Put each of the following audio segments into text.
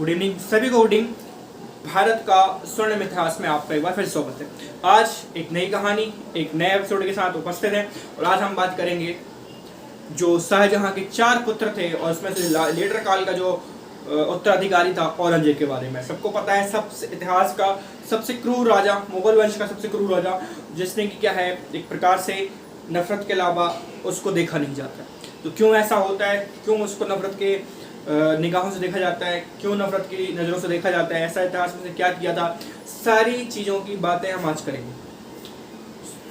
Good evening सभी को। Good evening. Bharat का स्वर्णिम इतिहास में आपका एक बार फिर स्वागत है। आज एक नई कहानी एक नए एपिसोड के साथ उपस्थित है और आज हम बात करेंगे जो शाहजहां के 4 पुत्र थे और उसमें से लीडर काल का जो उत्तराधिकारी था औरंगजेब के बारे में। सबको पता है सबसे इतिहास का सबसे क्रूर राजा, मुगल वंश का सबसे क्रूर राजा, जिसने कि क्या है एक प्रकार से नफरत के अलावा उसको देखा नहीं जाता। तो क्यों ऐसा होता है, क्यों उसको नफरत के निगाहों से देखा जाता है, क्यों नफरत की नज़रों से देखा जाता है, ऐसा इतिहास में क्या किया था, सारी चीज़ों की बातें हम आज करेंगे।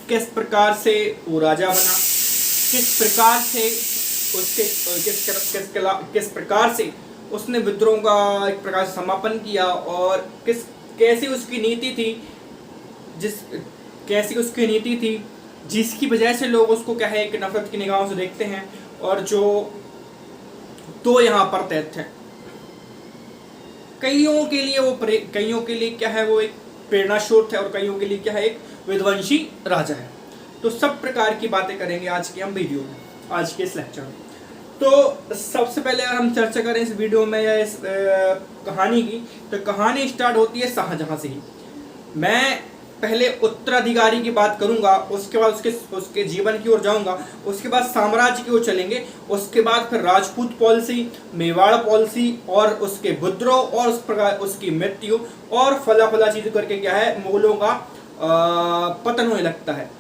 किस प्रकार से वो राजा बना, किस प्रकार से उसके किस प्रकार से उसने विद्रोह का एक प्रकार से समापन किया और कैसी उसकी नीति थी जिसकी वजह से लोग उसको क्या है कि नफरत की निगाहों से देखते हैं। और जो तो यहाँ पर तैथ है, कईयों के लिए क्या है वो एक प्रेरणा स्रोत है और कईयों के लिए क्या है एक विध्वंसी राजा है। तो सब प्रकार की बातें करेंगे आज के हम वीडियो में, आज के इस लेक्चर में। तो सबसे पहले अगर हम चर्चा करें इस वीडियो में या इस कहानी की, तो कहानी स्टार्ट होती है शाहजहां से ही। मैं पहले उत्तराधिकारी की बात करूंगा, उसके बाद उसके जीवन की ओर जाऊंगा, उसके बाद साम्राज्य की ओर चलेंगे, उसके बाद फिर राजपूत पॉलिसी, मेवाड़ पॉलिसी और उसके विद्रोह और उस प्रकार उसकी मृत्यु और फला चीज करके क्या है मुगलों का पतन होने लगता है।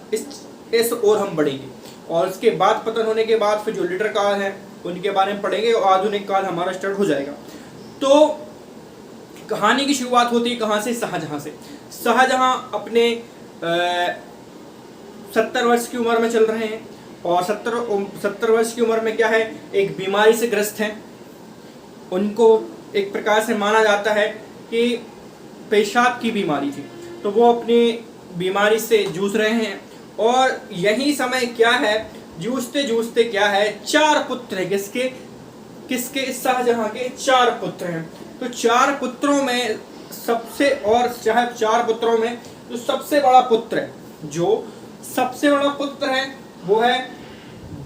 इस ओर हम बढ़ेंगे और उसके बाद पतन होने के बाद फिर जो लीडर काल है उनके बारे में पढ़ेंगे और आधुनिक काल हमारा स्टार्ट हो जाएगा। तो कहानी की शुरुआत होती है कहाँ से? शाहजहां से। शाहजहां अपने 70 वर्ष की उम्र में चल रहे हैं और 70 वर्ष की उम्र में क्या है एक बीमारी से ग्रस्त हैं। उनको एक प्रकार से माना जाता है कि पेशाब की बीमारी थी, तो वो अपनी बीमारी से जूझ रहे हैं। और यही समय क्या है, जूझते जूझते क्या है 4 पुत्र है। किसके? शाहजहां के 4 पुत्र हैं। तो 4 पुत्रों में जो सबसे बड़ा पुत्र है वो है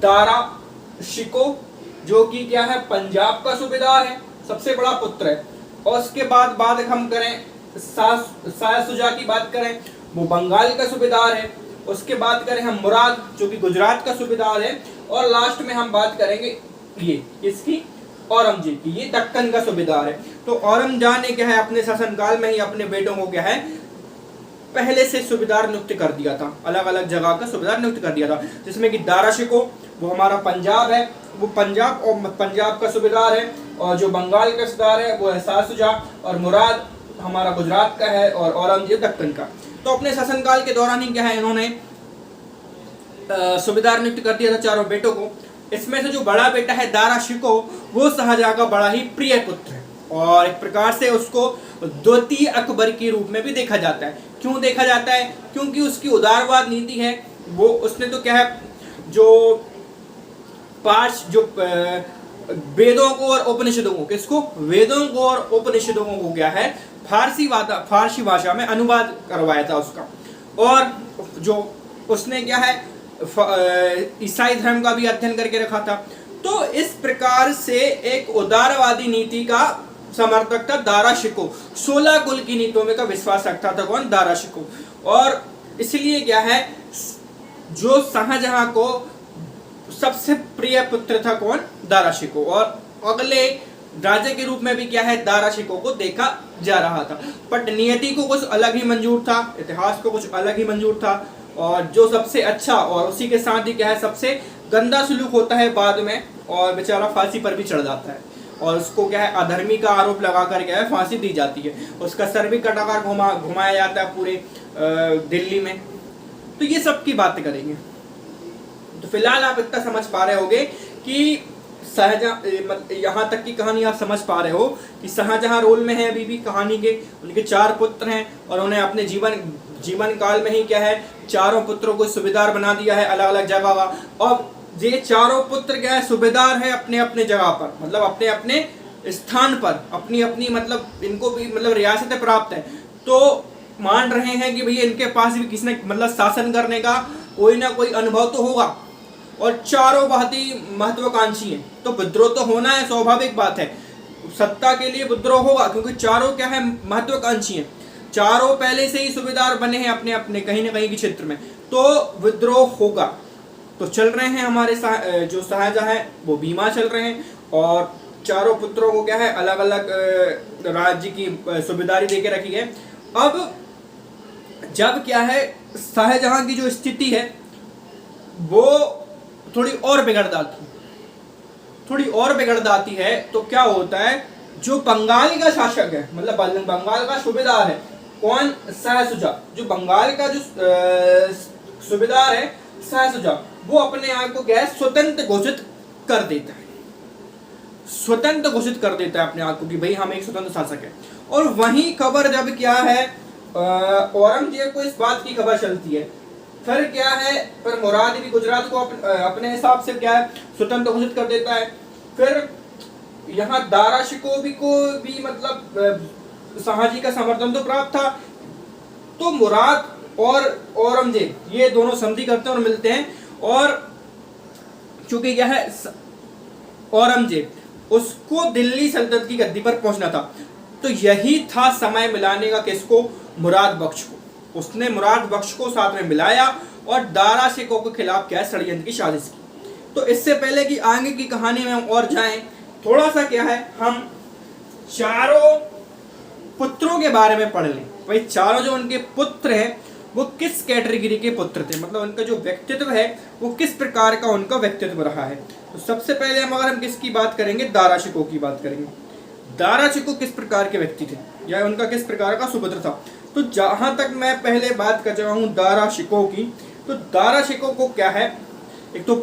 दारा शिको, जो कि क्या है पंजाब का सूबेदार है, सबसे बड़ा पुत्र है। और उसके बाद हम करें शाह सुजा की बात करें, वो बंगाल का सूबेदार है। उसके बाद करें हम मुराद, जो कि गुजरात का सूबेदार है। और लास्ट में हम बात करेंगे ये इसकी औरंगजेब की, ये दक्कन का सूबेदार है। तो औरंगजेब ने क्या है अपने शासनकाल में ही अपने बेटों को क्या है पहले से सूबेदार नियुक्त कर दिया था, अलग अलग जगह का सूबेदार नियुक्त कर दिया था, जिसमें कि दारा शिको वो हमारा पंजाब है, वो पंजाब का सूबेदार है। और जो बंगाल का सूबेदार है वो है शाह सुजा, और मुराद हमारा गुजरात का है और औरंगजेब दक्कन का। तो अपने शासनकाल के दौरान ही क्या है इन्होंने सूबेदार नियुक्त कर दिया था चारों बेटों को। इसमें से जो बड़ा बेटा है दारा शिको वो शाहजहां का बड़ा ही प्रिय पुत्र है और एक प्रकार से उसको द्वितीय अकबर के रूप में भी देखा जाता है। क्यों देखा जाता है? क्योंकि उसकी उदारवाद नीति है। वो उसने तो क्या है जो वेदों को और उपनिषदों को, किसको? वेदों को और उपनिषदों को क्या है फारसी भाषा में अनुवाद करवाया था उसका। और जो उसने क्या है ईसाई धर्म का भी अध्ययन करके रखा था। तो इस प्रकार से एक उदारवादी नीति का समर्थक था दारा शिको। 16 कुल की नीतियों में का विश्वास रखता था कौन? दारा शिको। और इसलिए क्या है जो शाहजहां को सबसे प्रिय पुत्र था कौन? दारा शिको। और अगले राजा के रूप में भी क्या है दारा शिको को देखा जा रहा था। बट नियति को कुछ अलग ही मंजूर था, इतिहास को कुछ अलग ही मंजूर था। और जो सबसे अच्छा और उसी के साथ ही क्या है सबसे गंदा सलूक होता है बाद में, और बेचारा फांसी पर भी चढ़ जाता है और उसको क्या है अधर्मी का आरोप लगाकर क्या है फांसी दी जाती है। उसका सर भी कटाकर घुमाया जाता है पूरे दिल्ली में। तो ये सब की बातें करेंगे। तो फिलहाल आप इतना समझ पा रहे होंगे कि यहाँ तक की कहानी आप समझ पा रहे हो कि शाहजहां रोल में है अभी भी कहानी के। उनके 4 पुत्र हैं और उन्हें अपने जीवन काल में ही क्या है चारों पुत्रों को सूबेदार बना दिया है अलग अलग जगह का। और ये चारों पुत्र क्या है सूबेदार है अपने अपने जगह पर, मतलब अपने अपने स्थान पर, अपनी अपनी मतलब इनको भी मतलब रियासतें प्राप्त है। तो मान रहे हैं कि भैया इनके पास भी किसी ने मतलब शासन करने का कोई ना कोई अनुभव तो होगा और चारों बहुत ही महत्वाकांक्षी हैं। तो विद्रोह तो होना है, स्वाभाविक बात है। सत्ता के लिए विद्रोह होगा, क्योंकि चारों क्या है, महत्वाकांक्षी हैं, चारों पहले से ही सूबेदार बने हैं अपने अपने कहीं ना कहीं के क्षेत्र में, तो विद्रोह होगा। तो चल रहे हैं हमारे जो शाहजहां है वो बीमा चल रहे हैं, और चारों पुत्रों को क्या है अलग अलग राज्य की सूबेदारी देके रखी है। अब जब क्या है शाहजहां की जो स्थिति है वो थोड़ी और बिगड़ जाती है, तो क्या होता है, जो बंगाल का शासक है, मतलब बंगाल का सूबेदार है, कौन, शाहसुजा, जो बंगाल का जो सूबेदार है शाहसुजा, वो अपने आप को क्या है स्वतंत्र घोषित कर देता है अपने आप को कि भाई हम एक स्वतंत्र शासक है। और वही खबर जब क्या है औरंगजेब को इस बात की खबर चलती है, फिर क्या है, पर मुराद भी गुजरात को अपने हिसाब से क्या है स्वतंत्र घोषित कर देता है। फिर यहाँ दारा शिकोह को भी मतलब शाहजी का समर्थन तो प्राप्त था, तो मुराद और औरंगजेब ये दोनों संधि करते हैं और मिलते हैं, और चूंकि क्या है औरंगजेब उसको दिल्ली सल्तनत की गद्दी पर पहुंचना था, तो यही था समय मिलाने का किसको, मुराद बख्श को। उसने मुराद बख्श को साथ में मिलाया और दारा शिकोह के खिलाफ क्या है षड्यंत्र की साजिश की। तो इससे पहले कि आगे की कहानी में हम और जाएं, थोड़ा सा क्या है हम चारों पुत्रों के बारे में पढ़ लें। भाई चारों जो उनके पुत्र हैं वो किस कैटेगरी के पुत्र थे, मतलब उनका जो व्यक्तित्व है वो किस प्रकार का उनका व्यक्तित्व रहा है। तो सबसे पहले हम किसकी बात करेंगे, दारा शिकोह की बात करेंगे। दारा शिकोह किस प्रकार के व्यक्ति थे या उनका किस प्रकार का सुपुत्र था। तो जहां तक मैं पहले बात कर चुका हूँ दारा शिकोह की, तो दारा शिकोह को क्या है, एक तो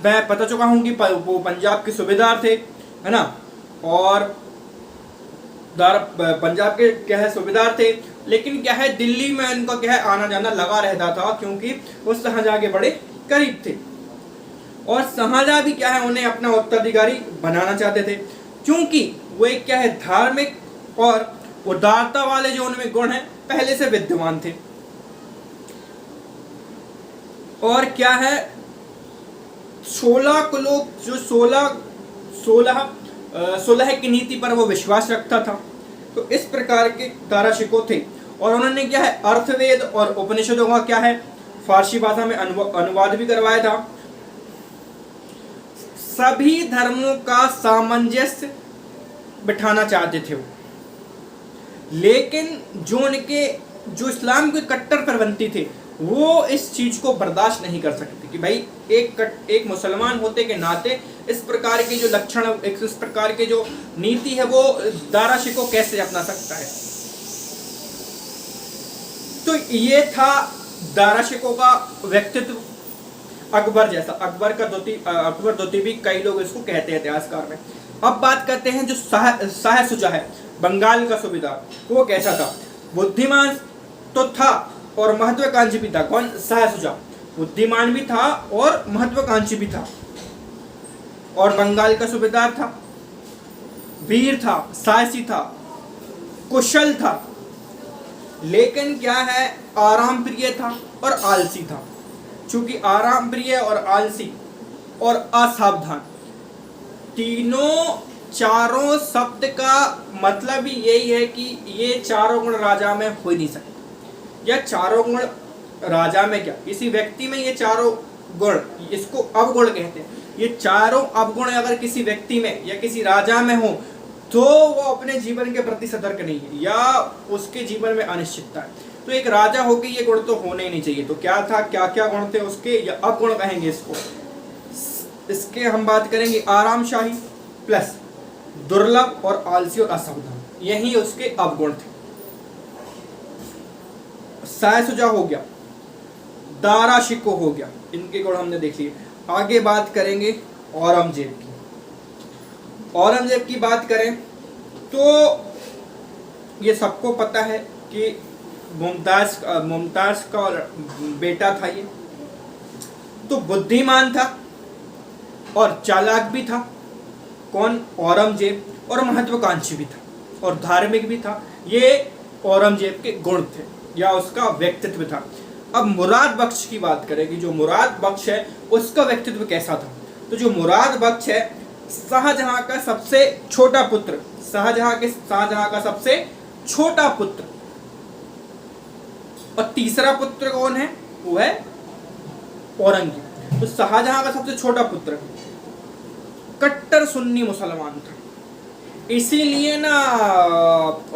मैं बता चुका हूँ कि वो पंजाब के सूबेदार थे, है ना, और पंजाब के क्या है सूबेदार थे, लेकिन क्या है दिल्ली में उनका क्या है आना जाना लगा रहता था, क्योंकि वो शाहजहां के बड़े करीब थे, और शाहजहां भी क्या है उन्हें अपना उत्तराधिकारी बनाना चाहते थे, क्योंकि वो एक क्या है धार्मिक और उदारता वाले जो उनमें गुण हैं पहले से विद्यमान थे। और क्या है 16 को लोग जो 16 की नीति पर वो विश्वास रखता था। तो इस प्रकार के दारा शिकोह थे, और उन्होंने क्या है अर्थवेद और उपनिषदों का क्या है फारसी भाषा में अनुवाद भी करवाया था। सभी धर्मों का सामंजस्य बिठाना चाहते थे वो, लेकिन जो इस्लाम के कट्टरपंथी थे वो इस चीज को बर्दाश्त नहीं कर सकते कि भाई एक मुसलमान होते के नाते इस प्रकार के जो लक्षण, इस प्रकार के जो नीति है वो दारा शिकोह कैसे अपना सकता है। तो ये था दारा शिकोह का व्यक्तित्व, अकबर जैसा, अकबर द्वितीय भी कई लोग इसको कहते हैं इतिहासकार में। अब बात करते हैं जो शाहसुजा है बंगाल का सूबेदार, वो कैसा था। बुद्धिमान तो था और महत्वाकांक्षी भी था। कौन, शाहसुजा बुद्धिमान भी था और महत्वाकांक्षी भी था, और बंगाल का सूबेदार था, वीर था, साहसी था, कुशल था, लेकिन क्या है आराम प्रिय था और आलसी था। चूंकि आराम प्रिय और आलसी और असावधान, चारों शब्द का मतलब ही यही है कि ये चारों गुण राजा में हो ही नहीं सकते। या चारों गुण राजा में क्या, किसी व्यक्ति में ये चारों गुण, इसको अवगुण कहते हैं, ये चारों अवगुण अगर किसी व्यक्ति में या किसी राजा में हो तो वो अपने जीवन के प्रति सतर्क नहीं है या उसके जीवन में अनिश्चितता है। तो एक राजा होके ये गुण तो होने ही नहीं चाहिए। तो क्या था, क्या क्या गुण थे उसके, या अवगुण कहेंगे इसको। इसके हम बात करेंगे आरामशाही प्लस दुर्लभ और आलसी और असावधान, यही उसके अवगुण थे। शाहसुजा हो गया, दारा शिकोह हो गया, इनके गुण हमने देख लिए। आगे बात करेंगे औरंगजेब की। औरंगजेब की बात करें तो ये सबको पता है कि मुमताज का बेटा था ये, तो बुद्धिमान था और चालाक भी था। कौन, औरंगजेब, और महत्वाकांक्षी भी था और धार्मिक भी था। ये औरंगजेब के गुण थे या उसका व्यक्तित्व था। अब मुराद बख्श की बात करें कि जो मुराद बख्श है उसका व्यक्तित्व कैसा था। तो जो मुराद बख्श है शाहजहां का सबसे छोटा पुत्र, शाहजहां का सबसे छोटा पुत्र। और तीसरा पुत्र कौन है? वो है औरंगजेब। तो शाहजहां का सबसे छोटा पुत्र कट्टर सुन्नी मुसलमान था, इसीलिए ना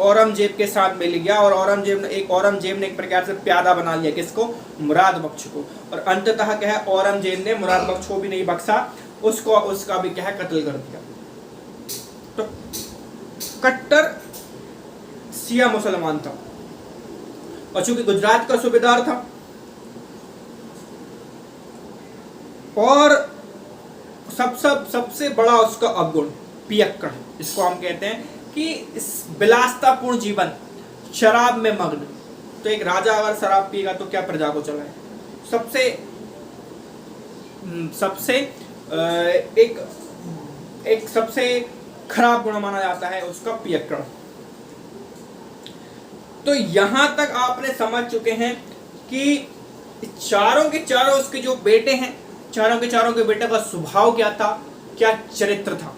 औरंगजेब के साथ मिल गया, और औरंगजेब ने एक प्रकार से प्यादा बना लिया किसको? मुराद बख्श को। और अंततः क्या है, औरंगजेब ने मुराद बख्श को भी नहीं बख्शा, उसका भी क्या है, कत्ल कर दिया। तो कट्टर शिया मुसलमान था, और चूंकि गुजरात का सूबेदार था, और सबसे बड़ा उसका अवगुण पियक्कड़, इसको हम कहते हैं कि विलासतापूर्ण जीवन, शराब में मग्न। तो एक राजा अगर शराब पिएगा तो क्या प्रजा को चलाए? सबसे खराब गुण माना जाता है उसका पियक्कड़। तो यहां तक आपने समझ चुके हैं कि चारों के चारों उसके जो बेटे हैं, चारों के बेटे का स्वभाव क्या था, क्या चरित्र था।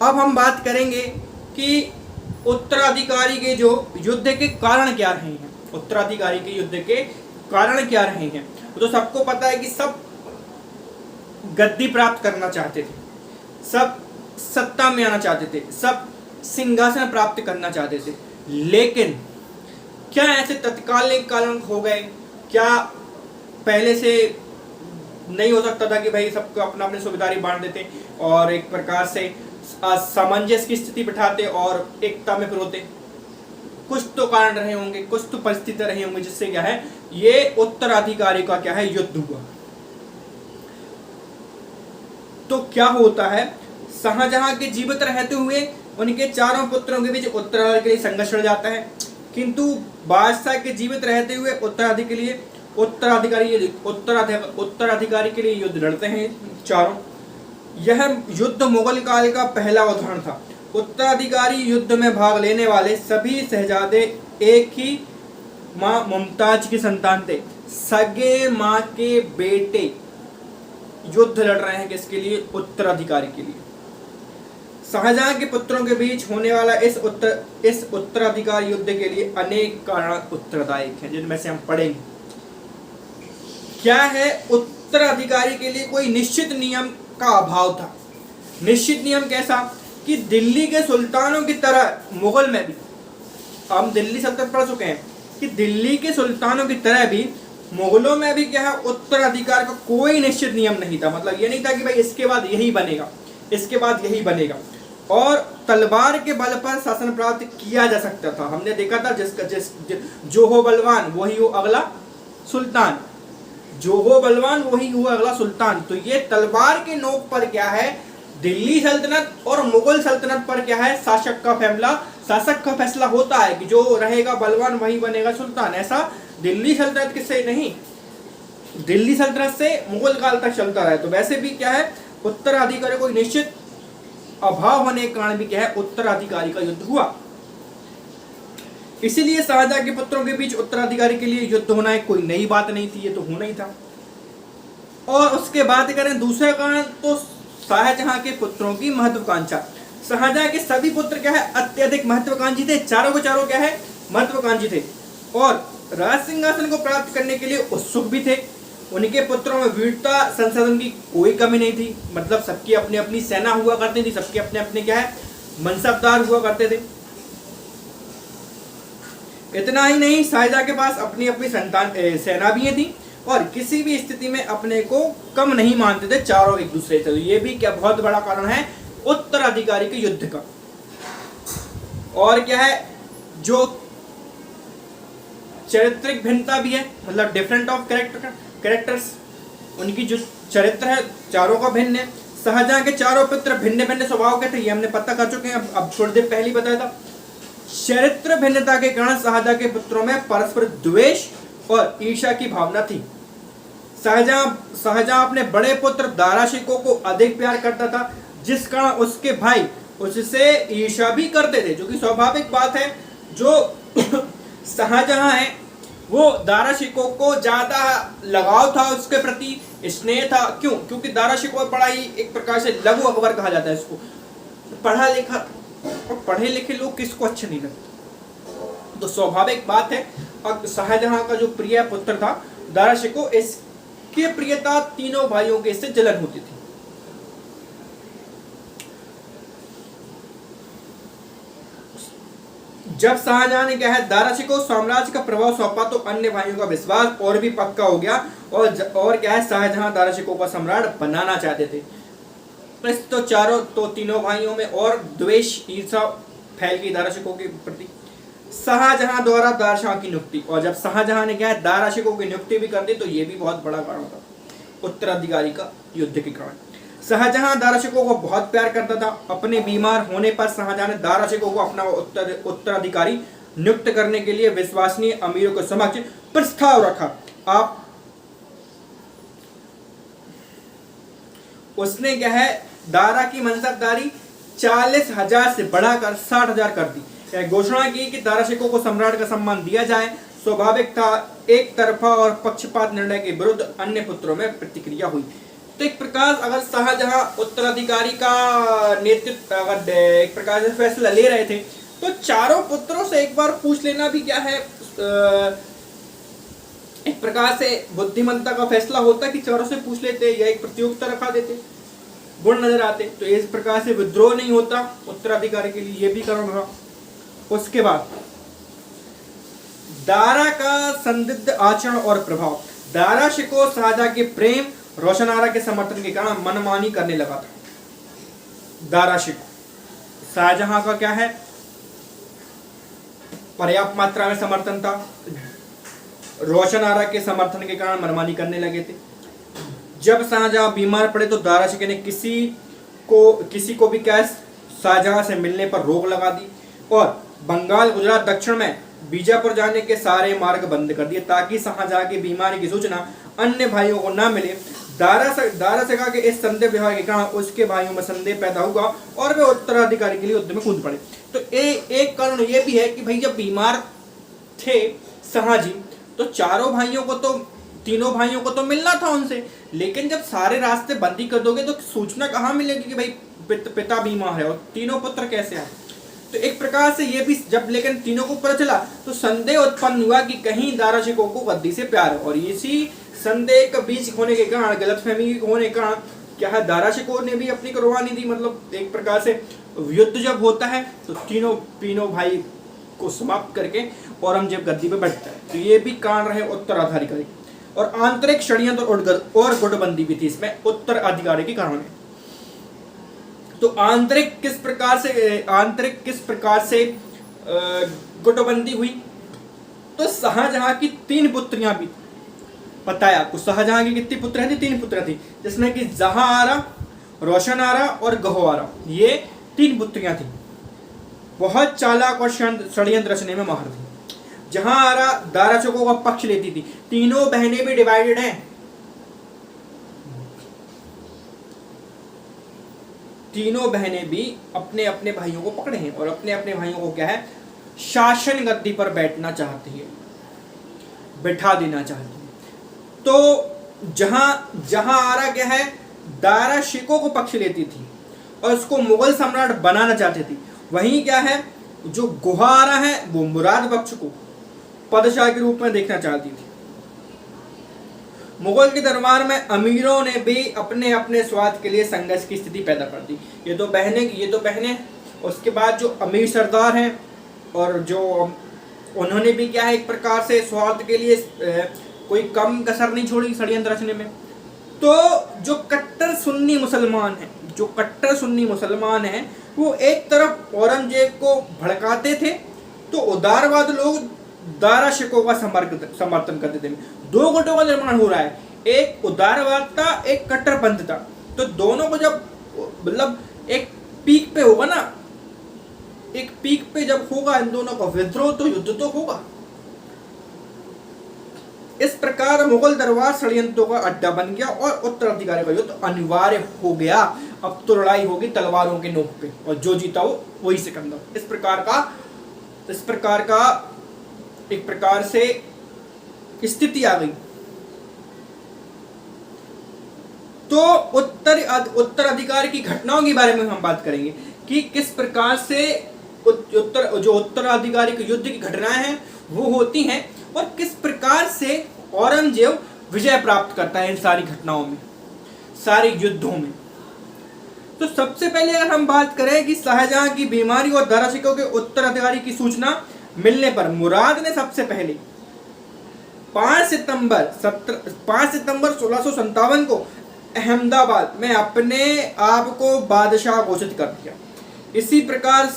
अब हम बात करेंगे कि उत्तराधिकारी के जो युद्ध के कारण क्या रहे हैं, उत्तराधिकारी के युद्ध के कारण क्या रहे हैं। तो सबको पता है कि सब गद्दी प्राप्त करना चाहते थे, सब सत्ता में आना चाहते थे, सब सिंहासन प्राप्त करना चाहते थे। लेकिन क्या ऐसे तत्कालिक कारण हो गए? क्या पहले से नहीं हो सकता था कि भाई सबको अपना अपनी सुबेदारी बांट देते और एक प्रकार से सामंजस्य की स्थिति बिठाते और एकता में पिरोते? कुछ तो कारण रहे होंगे, कुछ तो परिस्थिति रही होंगी जिससे क्या है, ये उत्तराधिकारी का क्या है, युद्ध हुआ। तो क्या होता है, शाहजहां के जीवित रहते हुए उनके चारों पुत्रों के बीच उत्तराधिकारी के लिए संघर्ष लड़ जाता है, किंतु बादशाह के जीवित रहते हुए उत्तराधिकारी के लिए युद्ध लड़ते हैं चारों। यह युद्ध मुगल काल का पहला उदाहरण था। उत्तराधिकारी युद्ध में भाग लेने वाले सभी शहजादे एक ही मां मुमताज की संतान थे, सगे मां के बेटे युद्ध लड़ रहे हैं किसके लिए? उत्तराधिकारी के लिए। शाहजहां के पुत्रों के बीच होने वाला इस उत्तराधिकारी युद्ध के लिए अनेक कारण उत्तरदायक हैं, जिनमें से हम पढ़ेंगे। क्या है, उत्तराधिकारी के लिए कोई निश्चित नियम का अभाव था। निश्चित नियम कैसा कि दिल्ली के सुल्तानों की तरह मुगल में भी, हम दिल्ली सल्तनत पढ़ चुके हैं कि दिल्ली के सुल्तानों की तरह भी मुगलों में भी क्या है, उत्तराधिकार का कोई निश्चित नियम नहीं था। मतलब ये नहीं था कि भाई इसके बाद यही बनेगा, इसके बाद यही बनेगा, और तलवार के बल पर शासन प्राप्त किया जा सकता था। हमने देखा था जो हो बलवान वही हो अगला सुल्तान, जो हो बलवान वही हुआ अगला सुल्तान। तो ये तलवार के नोक पर क्या है, दिल्ली सल्तनत और मुगल सल्तनत पर क्या है, शासक का फैसला होता है कि जो रहेगा बलवान वही बनेगा सुल्तान। ऐसा दिल्ली सल्तनत किससे नहीं, दिल्ली सल्तनत से मुगल काल तक चलता रहा है। तो वैसे भी क्या है, उत्तराधिकारी को निश्चित अभाव होने के कारण भी क्या है, उत्तराधिकारी का युद्ध हुआ। इसीलिए शाहजहां के पुत्रों के बीच उत्तराधिकारी के लिए युद्ध होना है कोई नई बात नहीं थी, ये तो होना ही था। और उसके बाद करें दूसरा कारण, तो शाहजहां के पुत्रों की महत्वाकांक्षा। शाहजहां के सभी पुत्र क्या है, अत्यधिक महत्वाकांक्षी थे, चारों के चारों क्या है, महत्वाकांक्षी थे, और राज सिंहासन को प्राप्त करने के लिए उत्सुक भी थे। उनके पुत्रों में वीरता संसाधन की कोई कमी नहीं थी। मतलब सबकी अपनी अपनी सेना हुआ करती थी, सबके अपने अपने क्या है, मनसबदार हुआ करते थे। इतना ही नहीं, शाहजहां के पास अपनी अपनी सेना भी थी, और किसी भी स्थिति में अपने को कम नहीं मानते थे चारों एक दूसरे से। तो ये भी क्या बहुत बड़ा कारण है उत्तराधिकारी के युद्ध का। और क्या है, जो चारित्रिक भिन्नता भी है, मतलब डिफरेंट ऑफ कैरेक्टर्स, उनकी जो चरित्र है चारों का भिन्न है। शाहजहां के चारों पुत्र भिन्न भिन्न स्वभाव के थे, ये हमने पता कर चुके हैं, अब थोड़ी देर पहले बताया था। चरित्र भिन्नता के कारण शाहजहां के पुत्रों में परस्पर द्वेष और ईर्ष्या की भावना थी। शाहजहां अपने बड़े पुत्र दारा शिकोह को अधिक प्यार करता था, जिस कारण उसके भाई उससे ईर्ष्या भी करते थे, जो कि स्वाभाविक बात है। जो शाहजहां है वो दारा शिकोह को ज्यादा लगाव था उसके प्रति, स्नेह था। क्यों? क्योंकि दारा शिकोह बड़ा ही एक प्रकार से लघु अकबर कहा जाता है इसको। पढ़ा लिखा और पढ़े लिखे लोग किसको अच्छे नहीं लगते, तो स्वाभाविक बात है। और शाहजहां का जो प्रिय पुत्र था दारा शिकोह, इसके प्रियता तीनों भाइयों के इससे जलन होती थी। जब शाहजहां ने क्या है दारा शिकोह साम्राज्य का प्रभाव सौंपा तो अन्य भाइयों का विश्वास और भी पक्का हो गया, और क्या है शाहजहां दारा शिकोह को सम्राट बनाना चाहते थे। तो तीनों भाइयों में और द्वेष ईर्षा फैल गई दारा शिकोह के प्रति। शाहजहां द्वारा दारा शाह की नियुक्ति, और जब शाहजहां ने क्या है दारा शिकोह की नियुक्ति भी कर दी तो ये भी बहुत बड़ा कारण था उत्तराधिकारी का युद्ध के कारण। शाहजहां दारा शिकोह को बहुत प्यार करता था। अपने बीमार होने पर शाहजहां ने दारा शिकोह को अपना उत्तराधिकारी नियुक्त करने के लिए विश्वसनीय अमीरों के समक्ष प्रस्ताव रखा। आप उसने क्या है दारा की मनसबदारी 40,000 से बढ़ाकर 60,000 कर दी। घोषणा की कि दारा शिकोह को सम्राट का सम्मान दिया जाए। स्वाभाविक था एक तरफा और पक्षपात निर्णय के विरुद्ध अन्य पुत्रों में प्रतिक्रिया हुई। तो एक प्रकार अगर शाहजहां उत्तराधिकारी का नेतृत्व अगर एक प्रकार से फैसला ले रहे थे तो चारों पुत्रों से एक बार पूछ लेना भी क्या है एक प्रकार से बुद्धिमत्ता का फैसला होता कि चारों से पूछ लेते या एक प्रतियोगिता रखा देते, गुण नजर आते, तो इस प्रकार से विद्रोह नहीं होता उत्तराधिकारी के लिए, ये भी कारण रहा। उसके बाद दारा का संदिग्ध आचरण और प्रभाव। दारा शिकोह शाहजहां के प्रेम रोशनारा के समर्थन के कारण मनमानी करने लगा था। दारा शिकोह शाहजहां का क्या है पर्याप्त मात्रा में समर्थन था, रोशनारा के समर्थन के कारण मनमानी करने लगे थे। जब शाहजहां बीमार पड़े तो दारा शिकोह ने किसी को भी क्या शाहजहां से मिलने पर रोक लगा दी और बंगाल, गुजरात, दक्षिण में बीजापुर जाने के सारे मार्ग बंद कर दिए ताकि शाहजहां की बीमारी की सूचना अन्य भाइयों को न मिले। दारा शिकोह के इस संदेह व्यवहार के कारण उसके भाइयों में संदेह पैदा हुआ और वे उत्तराधिकारी के लिए युद्ध में कूद पड़े। तो एक कारण ये भी है कि भाई जब बीमार थे शाहजी तो तीनों भाइयों को तो मिलना था उनसे, लेकिन जब सारे रास्ते बंदी कर दोगे तो सूचना कहाँ मिलेगी कि भाई पिता बीमार है और तीनों पुत्र कैसे आए। तो एक प्रकार से ये भी जब लेकिन तीनों को पता चला तो संदेह उत्पन्न हुआ कि कहीं दारा शिकोह को गद्दी से प्यार है, और इसी संदेह का बीज होने के कारण, गलतफहमी होने के कारण क्या है दारा शिकोह ने भी अपनी कुर्बानी दी। मतलब एक प्रकार से युद्ध जब होता है तो तीनों भाई को समाप्त करके औरंगजेब गद्दी पे बैठता है। तो ये भी कारण रहे उत्तराधिकारी, और आंतरिक षड्यंत्र और गुटबंदी भी थी इसमें उत्तराधिकारी के कारण। तो आंतरिक किस प्रकार से गुटबंदी हुई, तो शाहजहां की 3 पुत्रियां भी बताया आपको। शाहजहां की कितनी पुत्र थी? 3 पुत्र थी, जिसमें कि जहांआरा, रोशनारा और गहुआरा, ये 3 पुत्रियां थी। बहुत चालाक और षड्यंत्र रचने में माहिर थी। जहांआरा दारा शिकोह का पक्ष लेती थी। तीनों बहनें भी डिवाइडेड हैं, तीनों बहनें भी अपने अपने भाइयों को पकड़े हैं और अपने अपने भाइयों को क्या है शासन गद्दी पर बैठना चाहती है, बैठा देना चाहती है। तो जहांआरा क्या है दारा शिकोह को पक्ष लेती थी और उसको मुगल सम्राट बनाना चाहती थी। वहीं क्या है जो गहुआरा है वो मुराद बख्श को पदशाह के रूप में देखना चाहती थी। मुगल के दरबार में अमीरों ने भी अपने अपने स्वार्थ के लिए संघर्ष की स्थिति पैदा कर दी। ये तो बहनें, उसके बाद जो अमीर सरदार हैं और जो उन्होंने भी क्या है एक प्रकार से स्वार्थ के लिए कोई कम कसर नहीं छोड़ी षड्यंत्र रचने में। तो जो कट्टर सुन्नी मुसलमान हैं वो एक तरफ औरंगजेब को भड़काते थे तो उदारवाद लोग दारा शिकोह का समर्थन करते थे। 2 गुटों का निर्माण हो रहा है, एक उदारवाद था, एक कट्टरपंथ था। तो दोनों को जब मतलब एक पीक पे होगा ना, एक पीक पे जब होगा इन दोनों का विद्रोह तो युद्ध तो होगा। इस प्रकार मुगल दरबार षड्यंत्रों का अड्डा बन गया और उत्तराधिकारी का युद्ध अनिवार्य हो गया। अब तो लड़ाई होगी तलवारों के नोक पे और जो जीता वो वही सिकंदर। इस प्रकार का एक प्रकार से स्थिति आ गई। तो उत्तराधिकार की घटनाओं के बारे में हम बात करेंगे कि किस प्रकार से उत्तराधिकारी युद्ध की घटनाएं हैं वो होती हैं और किस प्रकार से औरंगजेब विजय प्राप्त करता है इन सारी घटनाओं में, सारे युद्धों में। तो सबसे पहले अगर हम बात करें कि शाहजहां की बीमारी और दारा शिकोह के उत्तराधिकारी की सूचना मिलने पर मुराद ने सबसे पहले 5 सितंबर 1657 को अहमदाबाद में अपने आप को बादशाह घोषित कर दिया। इसी प्रकार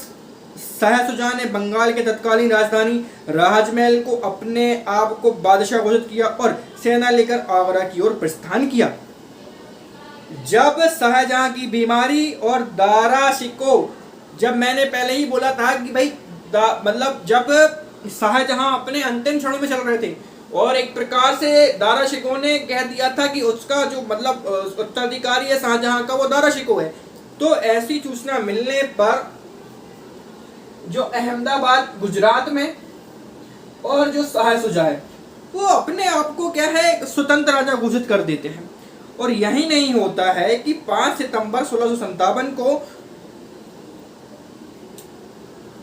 शाह शुजा ने बंगाल के तत्कालीन राजधानी राजमहल को अपने आप को बादशाह घोषित किया और सेना लेकर आगरा की ओर प्रस्थान किया। जब शाहजहां की बीमारी और दारा शिकोह, जब मैंने पहले ही बोला था कि भाई मतलब जब शाहजहां अपने अंतिम क्षणों में चल रहे थे और एक प्रकार से दारा शिकोह ने कह दिया था कि उसका जो मतलब उत्तराधिकारी है शाहजहां का वो दारा शिकोह है, तो ऐसी सूचना मिलने पर जो अहमदाबाद गुजरात में और जो शाह शुजा है वो अपने आप को क्या है स्वतंत्र राजा घोषित कर देते हैं। और यही नहीं होता है कि 5 सितंबर 1657 को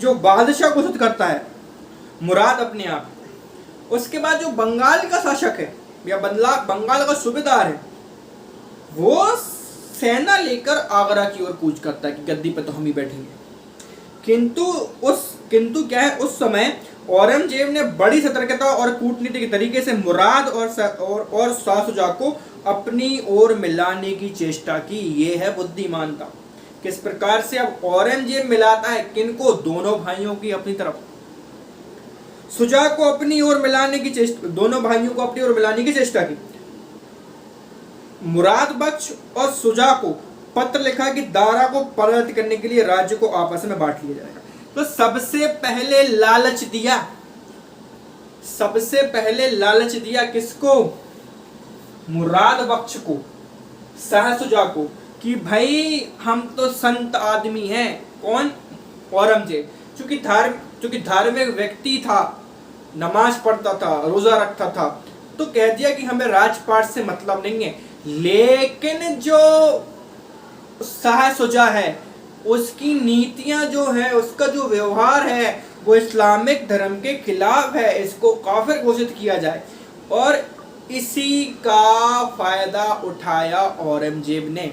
जो बादशाह घोषित करता है मुराद अपने आप, उसके बाद जो बंगाल का शासक है या बंगाल का सूबेदार है वो सेना लेकर आगरा की ओर कूच करता है कि गद्दी पे तो हम ही बैठेंगे। किंतु क्या है उस समय औरंगजेब ने बड़ी सतर्कता और कूटनीति के तरीके से मुराद और शाह शुजा को अपनी ओर मिलाने की चेष्टा की। ये है बुद्धिमानता। किस प्रकार से अब औरंगजेब मिलाता है किनको, दोनों भाइयों की अपनी तरफ, शुजा को अपनी ओर मिलाने की चेष्टा, दोनों भाइयों को अपनी ओर मिलाने की चेष्टा की। मुराद बख्श और शुजा को पत्र लिखा कि दारा को पराजित करने के लिए राज्य को आपस में बांट लिया जाएगा। तो सबसे पहले लालच दिया किसको, मुराद बख्श को, शाह शुजा को, कि भाई हम तो संत आदमी हैं। कौन, औरंगजेब, चूंकि धार्मिक व्यक्ति था, नमाज पढ़ता था, रोजा रखता था, तो कह दिया कि हमें राजपाट से मतलब नहीं है। लेकिन जो शाह शुजा है उसकी नीतियां जो है, उसका जो व्यवहार है वो इस्लामिक धर्म के खिलाफ है, इसको काफिर घोषित किया जाए। और इसी का फायदा उठाया औरंगजेब ने।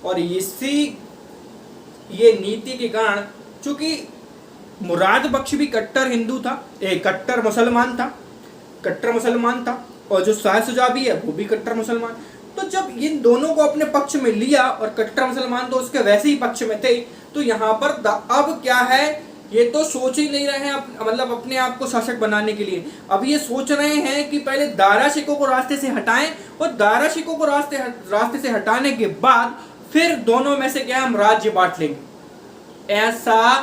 और ये नीति के कारण, चूंकि मुराद बख्श भी कट्टर हिंदू था, कट्टर मुसलमान था, और जो शाह शुजा भी है वो भी कट्टर मुसलमान। तो जब इन दोनों को अपने पक्ष में लिया, और कट्टर मुसलमान तो उसके वैसे ही पक्ष में थे, तो यहाँ पर अब क्या है, ये तो सोच ही नहीं रहे हैं मतलब अपने आप को शासक बनाने के लिए। अब ये सोच रहे हैं कि पहले दारा शिकोह को रास्ते से हटाएं, और दारा शिकोह को रास्ते से हटाने के बाद फिर दोनों में से क्या हम राज्य बांट लेंगे। ऐसा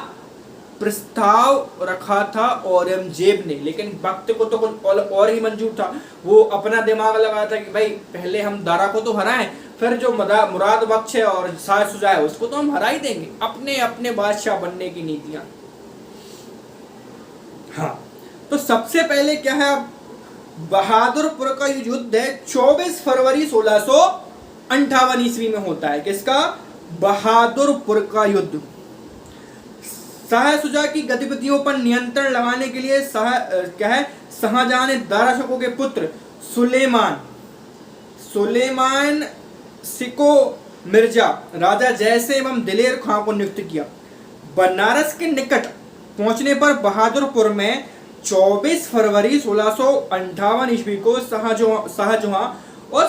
प्रस्ताव रखा था औरंगजेब ने। लेकिन वक्त को तो कुछ और ही मंजूर था। वो अपना दिमाग लगाया था कि भाई पहले हम दारा को तो हराएं, फिर जो मुराद बख्श है और शाह शुजा है उसको तो हम हरा ही देंगे। अपने अपने बादशाह बनने की नीतियां। हाँ, तो सबसे पहले क्या है, बहादुरपुर का युद्ध है 24 फरवरी 1658 ईस्वी में होता है। किसका, बहादुरपुर का युद्ध। शाह शुजा की गतिविधियों पर नियंत्रण लगाने के लिए शाहजहां ने दारा शिकोह के पुत्र सुलेमान शिकोह मिर्जा राजा जयसिंह एवं दिलेर खां को नियुक्त किया। बनारस के निकट पहुंचने पर बहादुरपुर में 24 फरवरी 1658 ईस्वी को शाहजहां और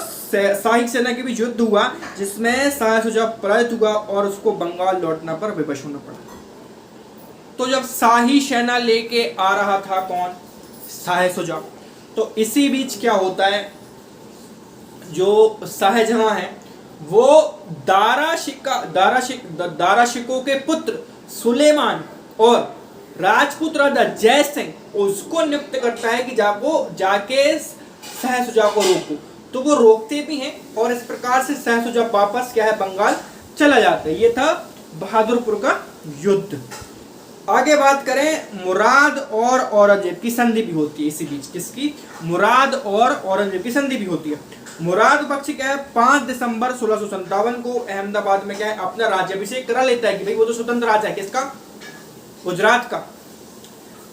शाही सेना के बीच युद्ध हुआ, जिसमें शाह शुजा पराजित हुआ और उसको बंगाल लौटना पर विवश होना पड़ा। तो जब शाही सेना लेके आ रहा था कौन, शाह शुजा, तो इसी बीच क्या होता है, जो शाहजहां है वो दारा शिकोह के पुत्र सुलेमान और राजपूत राजा जयसिंह उसको नियुक्त करता है कि वो जाके शाह शुजा को रोको। तो वो रोकते भी हैं और इस प्रकार से शाह शुजा वापस क्या है बंगाल चला जाता है। ये था बहादुरपुर का युद्ध। आगे बात करें, मुराद और औरंगजेब की संधि भी होती है इसी बीच। किसकी? मुराद और औरंगजेब की संधि भी होती है। मुराद बख्श क्या है 5 दिसंबर 1657 को अहमदाबाद में क्या है अपना राज्याभिषेक करा लेता है कि भाई वो तो स्वतंत्र राजा है। किसका? गुजरात का।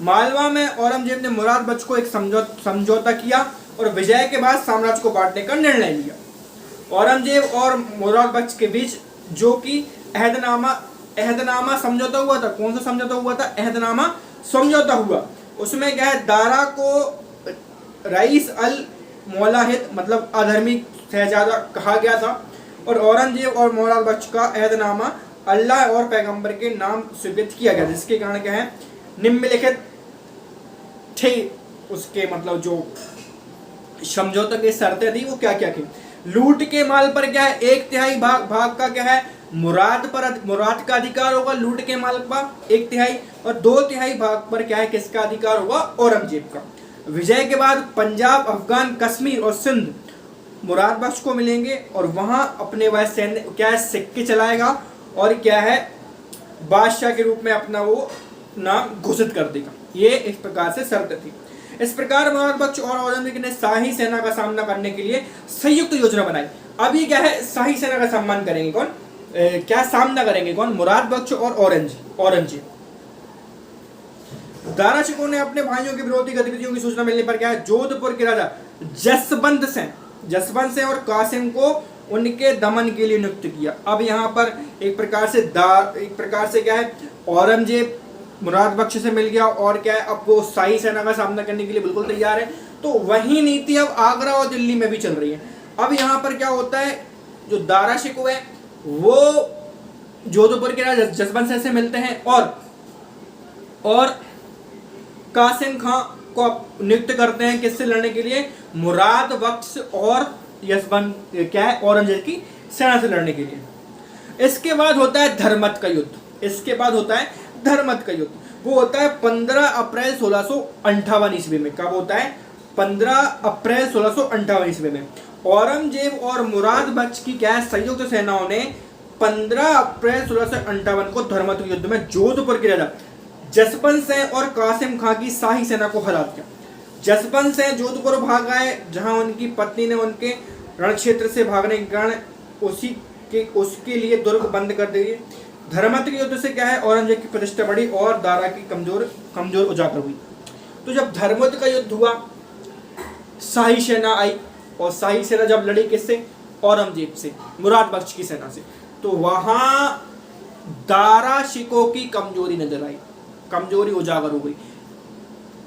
मालवा में औरंगजेब ने मुराद बख्श को एक समझौता किया और विजय के बाद साम्राज्य को बांटने का निर्णय लिया। औरंगजेब और मुराद बख्श के बीच जो कि अहदनामा समझौता हुआ था। कौन सा समझौता हुआ था? अहदनामा समझौता हुआ। उसमें क्या है, दारा को रईस अल मौलाहिद मतलब अधर्मी शहजादा कहा गया था और औरंगजेब और मुराद बख्श का अहदनामा अल्लाह और पैगंबर के नाम स्वीकृत किया गया, जिसके कारण क्या है निम्नलिखित थे उसके मतलब जो समझौते की शर्तें थी वो क्या क्या थी। लूट के माल पर क्या है 1/3 भाग का क्या है मुराद का अधिकार होगा, लूट के माल पर 1/3, और 2/3 भाग पर क्या है किसका अधिकार होगा? औरंगजेब का। विजय के बाद पंजाब, अफगान, कश्मीर और सिंध मुराद बख्श को मिलेंगे और वहां अपने वह सैन्य क्या है सिक्के चलाएगा और क्या है बादशाह के रूप में अपना वो नाम घोषित कर देगा। ये इस प्रकार से शर्त थी। इस प्रकार मुराद बख्श और औरंगजेब ने शाही सेना का सामना करने के लिए संयुक्त योजना बनाई। अब ये क्या है शाही सेना का सम्मान करेंगे कौन? क्या सामना करेंगे कौन? मुराद बख्श और औरंगजेब। दारा शिकोह ने अपने भाइयों की विरोधी गतिविधियों की सूचना मिलने पर क्या है जोधपुर के राजा जसवंत सिंह और कासिम को उनके दमन के लिए नियुक्त किया। अब यहाँ पर एक प्रकार से क्या है औरंगजेब मुराद बख्श से मिल गया और क्या है अब वो शाही सेना का सामना करने के लिए बिल्कुल तैयार है। तो वही नीति अब आगरा और दिल्ली में भी चल रही है। अब यहाँ पर क्या होता है, जो दारा शिकोह है वो जोधपुर के राजा जसवंत सिंह से मिलते हैं और कासिम खां को नियुक्त करते हैं किससे लड़ने के लिए? मुराद बख्श और क्या है औरंगजेब की सेना से लड़ने के लिए। इसके बाद होता है धर्मत का युद्ध। वो होता है 15 अप्रैल 1658 ईस्वी में। कब होता है? 15 अप्रैल 1658 ईस्वी में। औरंगजेब और मुराद बख्श की क्या है संयुक्त सेनाओं ने 15 अप्रैल 1658 को धर्मत युद्ध में जोधपुर के राजा जसवंत सिंह और कासिम खां की शाही सेना को हरा दिया। जसवंत सिंह जोधपुर भाग आए, जहां उनकी पत्नी ने उनके रण क्षेत्र से भागने के कारण उसके लिए दुर्ग बंद कर दिए। धर्मत के युद्ध से क्या है औरंगजेब की प्रतिष्ठा बढ़ी और दारा की कमजोर उजागर हुई। तो जब धर्मत का युद्ध हुआ शाही सेना आई और शाही सेना जब लड़ी किससे? औरंगजेब से, मुराद बख्श की सेना से। तो वहां दारा शिकोह की कमजोरी नजर आई, कमजोरी उजागर हो गई।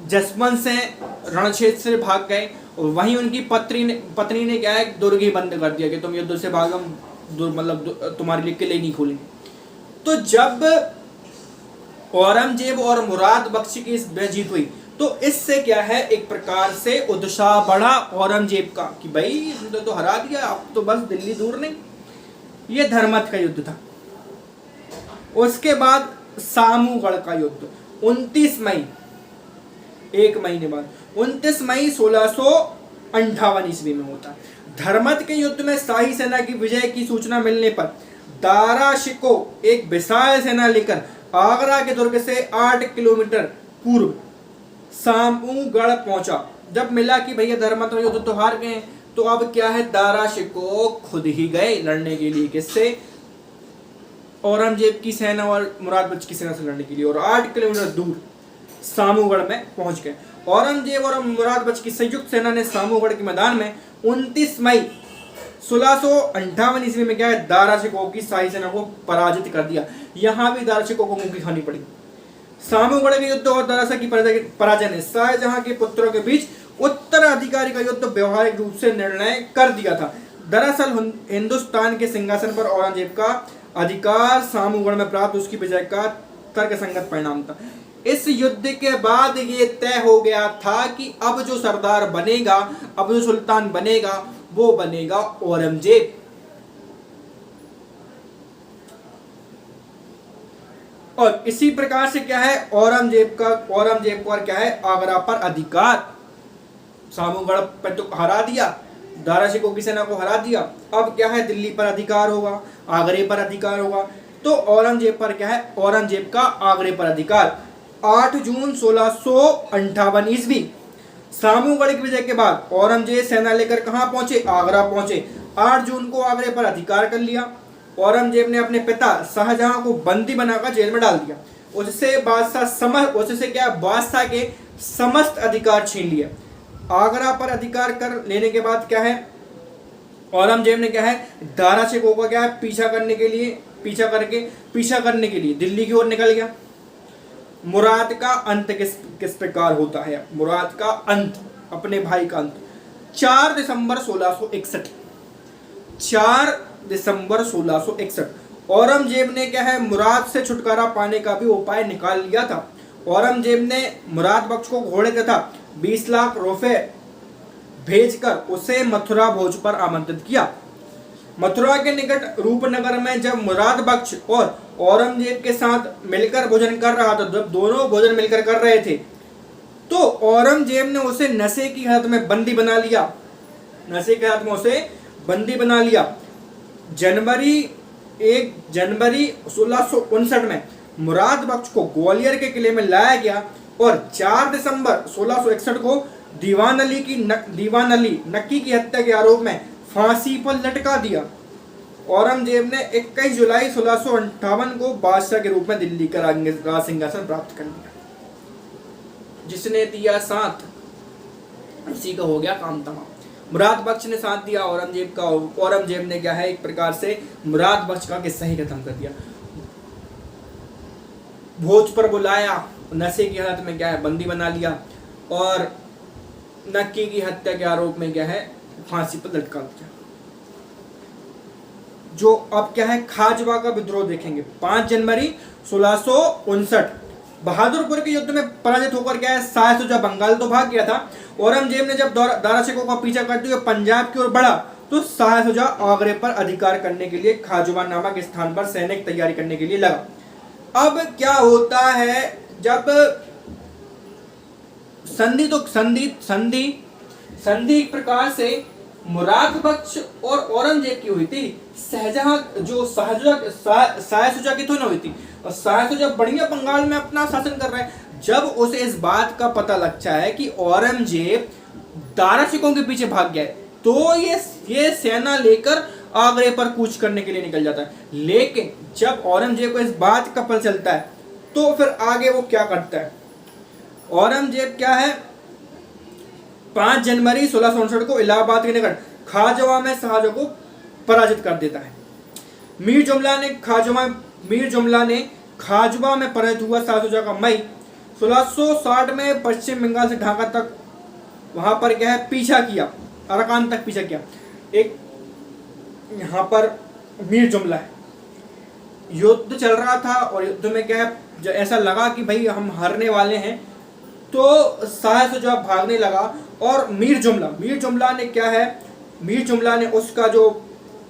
जसवंत सिंह रण क्षेत्र से भाग गए और वहीं उनकी पत्नी ने क्या है दुर्ग ही बंद कर दिया कि तुम युद्ध से भागो, मतलब तुम्हारे लिए किले नहीं खोलेंगे। तो जब औरंगजेब और मुराद बख्श की इस जीत हुई तो इससे क्या है एक प्रकार से उत्साह बढ़ा औरंगजेब का कि भाई तो हरा दिया, अब तो बस दिल्ली दूर नहीं। ये धर्मत का युद्ध था। उसके बाद सामूगढ़ का युद्ध 29 मई, एक महीने बाद 29 मई 1658 ईस्वी में होता है। धर्मत के युद्ध में शाही सेना की विजय की सूचना मिलने पर दारा शिकोह एक विशाल सेना लेकर आगरा के दुर्ग से 8 किलोमीटर पूर्व सामूगढ़ पहुंचा। जब मिला कि भैया धर्मत में युद्ध तो हार गए, तो अब क्या है दारा शिकोह खुद ही गए लड़ने के लिए। किससे? औरंगजेब की सेना और मुराद बख्श की सेना से लड़ने के लिए, और 8 किलोमीटर दूर सामूगढ़ में पहुंच गए। औरंगजेब और मुराद बख्श की संयुक्त सेना ने सामूगढ़ के मैदान में 29 मई 1658 ईस्वी में क्या है दारा शिकोह की शाही सेना को पराजित कर दिया। यहां भी दारा शिकोह को मुंह की खानी पड़ी। सामूगढ़ के युद्ध और दारा की पराजय ने शाहजहां के पुत्रों के बीच उत्तराधिकारी का युद्ध व्यवहारिक रूप से निर्णय कर दिया था। दरअसल हिंदुस्तान के सिंहासन पर औरंगजेब का अधिकार सामूगढ़ में प्राप्त उसकी विजय का तर्कसंगत परिणाम था। इस युद्ध के बाद ये तय हो गया था कि अब जो सरदार बनेगा, अब जो सुल्तान बनेगा वो बनेगा औरंगजेब। और इसी प्रकार से क्या है औरंगजेब को और क्या है आगरा पर अधिकार। सामूगढ़ पर तो हरा दिया, दारा शिकोह की सेना को हरा दिया, अब क्या है दिल्ली पर अधिकार होगा, आगरे पर अधिकार होगा। तो औरंगजेब पर क्या है, औरंगजेब का आगरे पर अधिकार। 8 जून 1658 ईस्वी सामूगढ़ की विजय के बाद औरंगजेब सेना लेकर कहां पहुंचे, आगरा पहुंचे। 8 जून को आगरे पर अधिकार कर लिया। औरंगजेब ने अपने पिता शाहजहां को बंदी बनाकर जेल में डाल दिया। उससे बादशाह के समस्त अधिकार छीन लिए। आगरा पर अधिकार कर लेने के बाद क्या है, औरंगजेब ने क्या है, दारा शिकोह का क्या है, पीछा करने के लिए दिल्ली की ओर निकल गया। मुराद का अंत किस प्रकार होता है, मुराद का अंत, अपने भाई का अंत। 4 दिसंबर 1661, 4 दिसंबर 1661 औरंगजेब ने क्या है, मुराद से छुटकारा पाने का भी उपाय निकाल लिया था। औरंगजेब ने मुराद बख्श को घोड़े तथा 20 लाख रुपए भेजकर उसे मथुरा भोज पर आमंत्रित किया। मथुरा के निकट रूपनगर में जब मुराद बख्श और औरंगजेब के साथ मिलकर भोजन कर रहा था, जब दोनों भोजन मिलकर कर रहे थे, तो औरंगजेब ने उसे नशे की हालत में बंदी बना लिया। जनवरी 1659 में मुराद बख्श को ग्वालियर के किले में लाया गया और 4 दिसंबर 1661 को दीवान अली नक्की की हत्या के आरोप में फांसी पर लटका दिया। औरंगजेब ने 21 जुलाई 1658 को बादशाह के रूप में दिल्ली का राज सिंहासन प्राप्त कर लिया। जिसने दिया साथ उसी का हो गया काम तमाम। मुराद बख्श ने साथ दिया औरंगजेब का, औरंगजेब ने क्या है, एक प्रकार से मुराद बख्श का किस्सा ही खत्म कर दिया। भोज पर बुलाया, नशे की हालत में क्या है, बंदी बना लिया और नक्की की हत्या के आरोप में क्या है, फांसी पर लटका दिया। जो अब क्या है, खाजवा का विद्रोह देखेंगे। 5 जनवरी 1659 बहादुरपुर के युद्ध में पराजित होकर क्या है, शाह शुजा बंगाल तो भाग गया था। औरंगजेब ने जब दारा शिकोह का पीछा करते हुए पंजाब की ओर बढ़ा तो शाह शुजा आगरे पर अधिकार करने के लिए खाजवा नामक स्थान पर सैनिक तैयारी करने के लिए लगा। अब क्या होता है, जब संधि एक प्रकार से मुराद बख्श और औरंगजेब की हुई थी। शाह शुजा की तो न हुई थी, और शाह शुजा बढ़िया बंगाल में अपना शासन कर रहा है। जब उसे इस बात का पता लगता है कि औरंगजेब दारा शिकोह के पीछे भाग गया है, तो ये सेना लेकर आगरे पर कूच करने के लिए निकल जाता है। लेकिन जब औरंगजेब को इस बात का पता चलता है तो फिर आगे वो क्या करता है, औरंगजेब क्या है, 5 जनवरी 1659 को इलाहाबाद के निकट खाजवा में शाहजहां को पराजित कर देता है। मीर जुमला ने खाजवा में पराजित हुआ शाहजहां का मई 1660 में पश्चिम बंगाल से ढाका तक वहां पर क्या है, पीछा किया, अराकान तक पीछा किया। एक यहाँ पर मीर जुमला है, युद्ध चल रहा था और युद्ध में क्या है, ऐसा लगा कि भाई हम हारने वाले हैं, तो शाह शुजा भागने लगा और मीर जुमला ने क्या है, मीर जुमला ने उसका जो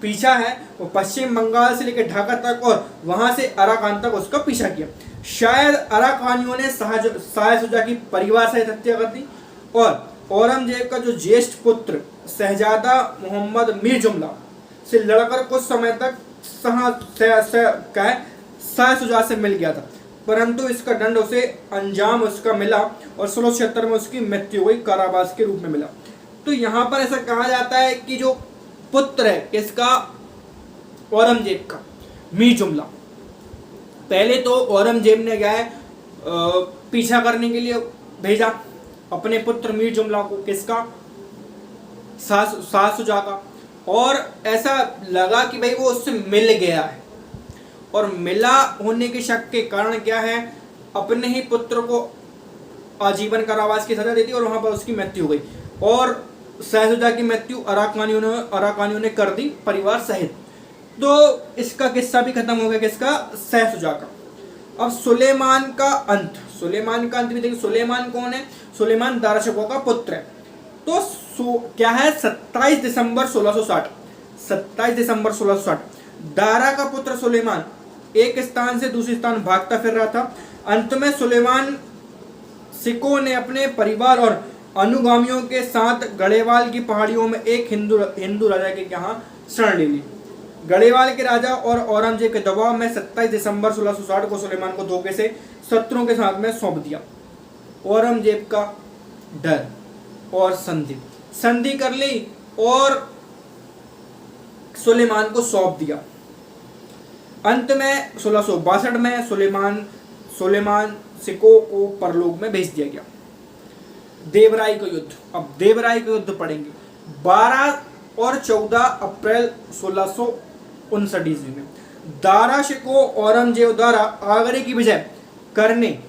पीछा है वो पश्चिम बंगाल से लेकर ढाका तक और वहां से अराकान तक उसका पीछा किया। शायद अराकानियों ने शाह शुजा की परिवार सहित हत्या कर दी और औरंगजेब का जो ज्येष्ठ पुत्र शहजादा मोहम्मद मीर जुमला से लड़कर कुछ समय तक शाह शुजा से मिल गया था, परंतु इसका दंड उसे अंजाम उसका मिला और 1676 में उसकी मृत्यु हुई, कारावास के रूप में मिला। तो यहाँ पर ऐसा कहा जाता है कि जो पुत्र है किसका, औरंगजेब का, मीर जुमला, पहले तो औरंगजेब ने क्या है, पीछा करने के लिए भेजा अपने पुत्र मीर जुमला को, किसका, शाह शुजा का, और ऐसा लगा कि भाई वो उससे मिल गया है, और मिला होने के शक के कारण क्या है, अपने ही पुत्र को आजीवन कारावास की सजा दे दी और वहां पर उसकी मृत्यु हो गई। और शाह शुजा की मृत्यु अराकानियों ने कर दी परिवार सहित। तो इसका किस्सा भी खत्म हो गया, किसका, शाह शुजा का। अब सुलेमान का अंत भी देखिए। सुलेमान कौन है, सुलेमान दारा शिकोह का पुत्र है। तो क्या है, 27 दिसंबर 1660 दारा का पुत्र सुलेमान एक स्थान से दूसरे स्थान भागता फिर रहा था। अंत में सुलेमान शिकोह ने अपने परिवार और अनुगामियों के साथ गढ़ेवाल की पहाड़ियों में एक हिंदू राजा के यहाँ शरण ले ली। गढ़वाल के राजा और औरंगजेब के दबाव में 27 दिसंबर 1660 को सुलेमान को धोखे से शत्रुओं के साथ में सौंप दिया। औरंगजेब का डर और संधि कर ली और सुलेमान को सौंप दिया। अंत में 1662 में सुलेमान सिको को परलोक में भेज दिया गया। देवराय का युद्ध, अब देवराय का युद्ध पढ़ेंगे। 12 और 14 अप्रैल 1659 ईस्वी में दारा शिकोह औरंगजेब द्वारा आगरे की विजय करने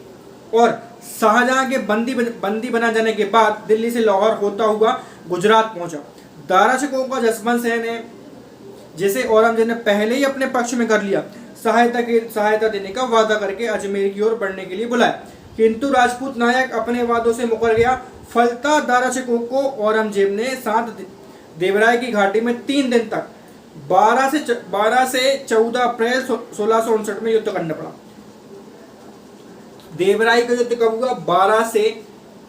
और शाहजहां के बंदी बना जाने के बाद दिल्ली से लाहौर होता हुआ गुजरात पहुंचा। दारा शिकोह का जसवंत सिंह ने, जिसे औरंगजेब ने पहले ही अपने पक्ष में कर लिया, सहायता देने का वादा करके अजमेर की ओर बढ़ने के लिए बुलाया, किंतु राजपूत नायक अपने वादों से मुकर गया। फलता दारा शिकोह को औरंगजेब ने 7 देवराय की घाटी में 3 दिन तक 12 से 14 अप्रैल 1659 में युद्ध करना पड़ा। देवराय का युद्ध कब हुआ? 12 से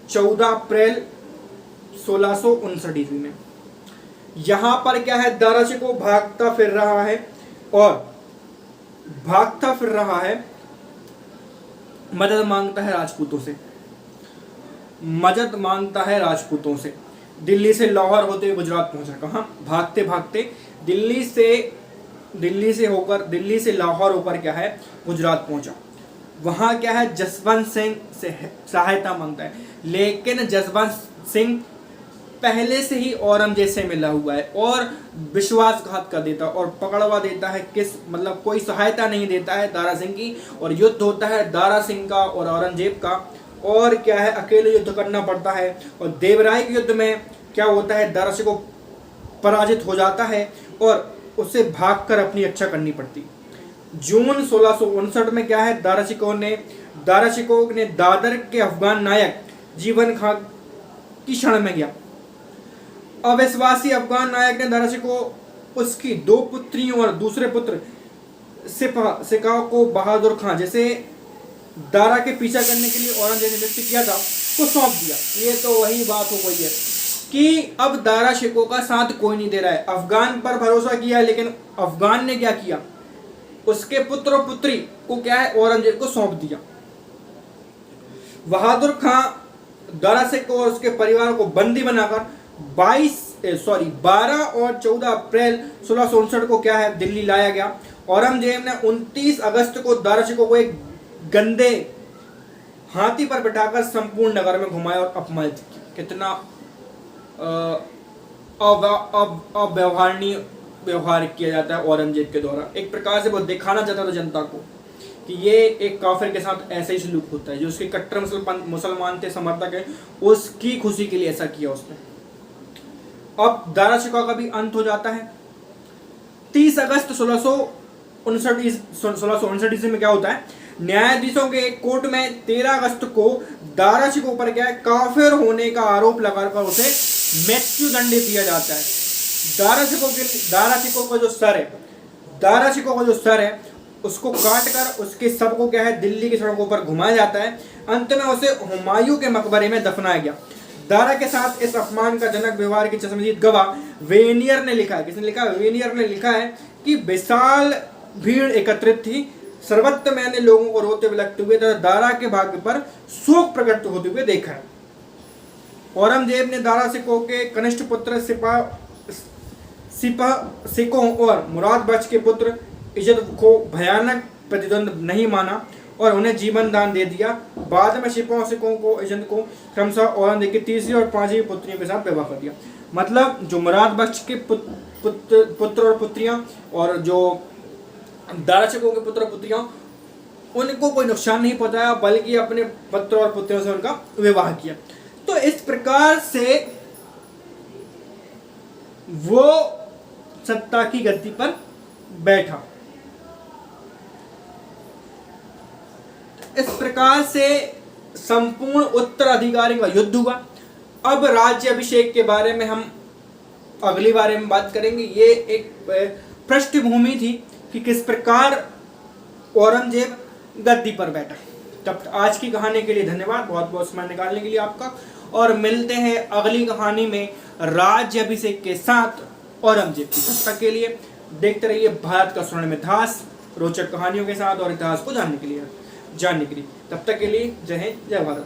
14 अप्रैल 1659 ईस्वी में। यहां पर क्या है, दारा शिकोह भागता फिर रहा है, मदद मांगता है राजपूतों से। दिल्ली से लाहौर होते हुए गुजरात पहुंचा। कहां? भागते भागते दिल्ली से लाहौर होकर क्या है, गुजरात पहुंचा। वहां क्या है, जसवंत सिंह से सहायता मांगता है, लेकिन जसवंत सिंह पहले से ही औरंगजेब से मिला हुआ है और विश्वासघात कर देता और पकड़वा देता है। कोई सहायता नहीं देता है दारा सिंह की, और युद्ध होता है दारा सिंह का और औरंगजेब का, और क्या है, अकेले युद्ध करना पड़ता है। और देवराय के युद्ध में क्या होता है, दारा सिंह को पराजित हो जाता है और उसे भागकर अपनी रक्षा करनी पड़ती। जून 1659 में क्या है, दारा शिकोह ने दादर के अफगान नायक जीवन खां की शरण में गया। अविश्वासी अफगान नायक ने दारा शिकोह, उसकी 2 पुत्रियों और दूसरे पुत्र सिपाह को बहादुर खां, जैसे दारा के पीछा करने के लिए औरंगजेब ने नियुक्त किया था, को सौंप दिया। ये तो वही बात हो गई है कि अब दारा शिकोह का साथ कोई नहीं दे रहा है। अफगान पर भरोसा किया, लेकिन अफगान ने क्या किया, उसके पुत्र और पुत्री को क्या है, औरंगजेब को सौंप दिया। बहादुर खां दारा शिकोह और उसके परिवार को बंदी बनाकर 12 और 14 अप्रैल 1659 को क्या है, दिल्ली लाया गया। औरंगजेब ने 29 अगस्त को दारा शिकोह को एक गंदे हाथी पर बिठाकर संपूर्ण नगर में घुमाया और अपमानित किया। कितना व्यवहार किया जाता है औरंगजेब के द्वारा। एक प्रकार से वो दिखाना चाहता था जनता को कि ये एक काफिर के साथ ऐसा ही सलूक होता है। जो उसके कट्टर मुसलमान थे, समर्थक है, उसकी खुशी के लिए ऐसा किया उसने। अब दारा शिकोह का भी अंत हो जाता है। 30 अगस्त 1659 ईस्वी में क्या होता है, न्यायाधीशों के कोर्ट में 13 अगस्त को दारा शिकोह पर क्या है, काफिर होने का आरोप लगाकर उसे मृत्यु दंड दिया जाता है। दारा शिकोह का जो सर है उसको काट कर उसके शव को क्या है, दिल्ली की सड़कों पर घुमाया जाता है। अंत में उसे हुमायूं के मकबरे में दफनाया गया। दारा के साथ इस अपमान का जनक व्यवहार की चश्मदीद गवाह वेनियर ने लिखा है। किसने लिखा? वेनियर ने लिखा है कि विशाल भीड़ एकत्रित थी, सर्वत्र मैंने लोगों को रोते हुए लगते हुए तथा दारा के भाग्य पर शोक प्रकट होते हुए देखा है। औरंगजेब ने दारा शिकोह के कनिष्ठ पुत्र सिकोह और मुराद बख्श के पुत्र इज्जत को भयानक प्रतिद्वंद नहीं माना और उन्हें जीवन दान दे दिया। बाद में सिकोह को इज्जत को क्रमशः औरंगजेब की 3री और 5वीं पुत्रियों के साथ विवाह कर दिया। मतलब जो मुराद बख्श के पुत्र और पुत्रियां और जो दारा शिकोह के पुत्र और पुत्रियां, उनको कोई नुकसान नहीं पहुंचाया, बल्कि अपने पुत्र और पुत्रियों से उनका विवाह किया। तो इस प्रकार से वो सत्ता की गद्दी पर बैठा। इस प्रकार से संपूर्ण उत्तराधिकारी का युद्ध हुआ। अब राज्य अभिषेक के बारे में हम अगली बार में बात करेंगे। ये एक पृष्ठभूमि थी कि किस प्रकार औरंगजेब गद्दी पर बैठा। तब आज की कहानी के लिए धन्यवाद, बहुत बहुत समय निकालने के लिए आपका, और मिलते हैं अगली कहानी में राज्य अभिषेक के साथ औरंगजेब की सत्ता के लिए। देखते रहिए भारत का स्वर्णिम इतिहास रोचक कहानियों के साथ और इतिहास को जानने के लिए। तब तक के लिए जय हिंद, जय भारत।